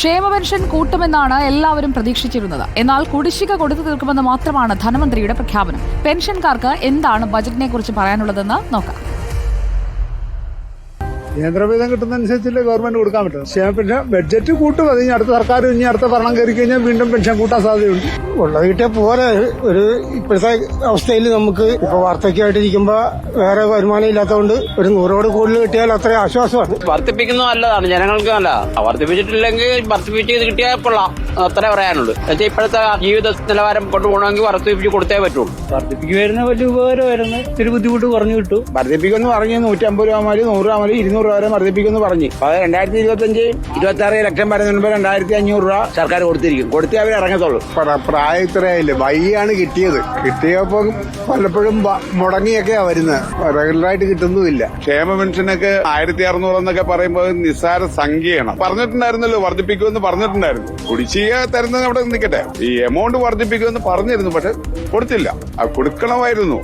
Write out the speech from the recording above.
ക്ഷേമ പെൻഷൻ കൂട്ടുമെന്നാണ് എല്ലാവരും പ്രതീക്ഷിച്ചിരുന്നത്. എന്നാൽ കുടിശ്ശിക കൊടുത്തു തീർക്കുമെന്ന് മാത്രമാണ് ധനമന്ത്രിയുടെ പ്രഖ്യാപനം. പെൻഷൻകാർക്ക് എന്താണ് ബജറ്റിനെ കുറിച്ച് പറയാനുള്ളതെന്ന് നോക്കാം. കേന്ദ്രവിധം കിട്ടുന്നതനുസരിച്ചല്ലേ ഗവൺമെന്റ് കൊടുക്കാൻ പറ്റും. ക്ഷേമ പെൻഷൻ ബഡ്ജറ്റ് കൂട്ടും. അത് അടുത്ത സർക്കാർ അടുത്ത ഭരണം കയറി കഴിഞ്ഞാൽ വീണ്ടും പെൻഷൻ കൂട്ടാൻ സാധ്യതയുണ്ട്. ഉള്ളത് കിട്ടിയ പോലെ ഒരു ഇപ്പോഴത്തെ അവസ്ഥയിൽ നമുക്ക് ഇപ്പൊ വാർദ്ധക്യമായിട്ടിരിക്കുമ്പോ വേറെ വരുമാനം ഇല്ലാത്തതുകൊണ്ട് ഒരു 100 കൂടുതൽ കിട്ടിയാൽ അത്രയും ആശ്വാസമാണ്. വർദ്ധിപ്പിക്കുന്നത് നല്ലതാണ്, ജനങ്ങൾക്ക് നല്ലതാണ്. വർദ്ധിപ്പിച്ചിട്ടില്ലെങ്കിൽ വർദ്ധിപ്പിച്ച് കിട്ടിയാൽ കൊള്ളാം, അത്രേ പറയാനുള്ളൂ. എന്നുവെച്ചാൽ ഇപ്പോഴത്തെ ജീവിത നിലവാരം കൊണ്ടുപോകണമെങ്കിൽ വർദ്ധിപ്പിച്ച് കൊടുത്തേ പറ്റുള്ളൂ. വർദ്ധിപ്പിക്കുമായിരുന്ന വലിയ ഉപകാരമായിരുന്നു. ഇത്തിരി ബുദ്ധിമുട്ട് കുറഞ്ഞു കിട്ടും. വർദ്ധിപ്പിക്കുമെന്ന് പറഞ്ഞ് 150 രൂപ മുതൽ 100 രൂപ മുതൽ 200 രൂപ വരെ വർദ്ധിപ്പിക്കുമെന്ന് പറഞ്ഞു. അത് 2025-26 ഇലക്ഷൻ വരുന്നതിന് മുമ്പ് 2500 രൂപ സർക്കാർ കൊടുത്തിരിക്കും. കൊടുത്തേ അവർ ഇറങ്ങത്തുള്ളൂ. പ്രായത്തിലായില്ലേ വൈകിയാണ് കിട്ടിയത്. കിട്ടിയപ്പോ പലപ്പോഴും മുടങ്ങിയൊക്കെയാ വരുന്നത്. റെഗുലറായിട്ട് കിട്ടുന്നുമില്ല. ക്ഷേമ പെൻഷനൊക്കെ 1600 എന്നൊക്കെ പറയുമ്പോൾ നിസ്സാര സംഖ്യയാണ്. പറഞ്ഞിട്ടുണ്ടായിരുന്നല്ലോ വർദ്ധിപ്പിക്കുമെന്ന് പറഞ്ഞിട്ടുണ്ടായിരുന്നു. കുടിശ്ശിക തരുന്നത് അവിടെ നിൽക്കട്ടെ. ഈ എമൗണ്ട് വർദ്ധിപ്പിക്കുമെന്ന് പറഞ്ഞിരുന്നു, പക്ഷെ കൊടുത്തില്ല. അത് കൊടുക്കണമായിരുന്നു.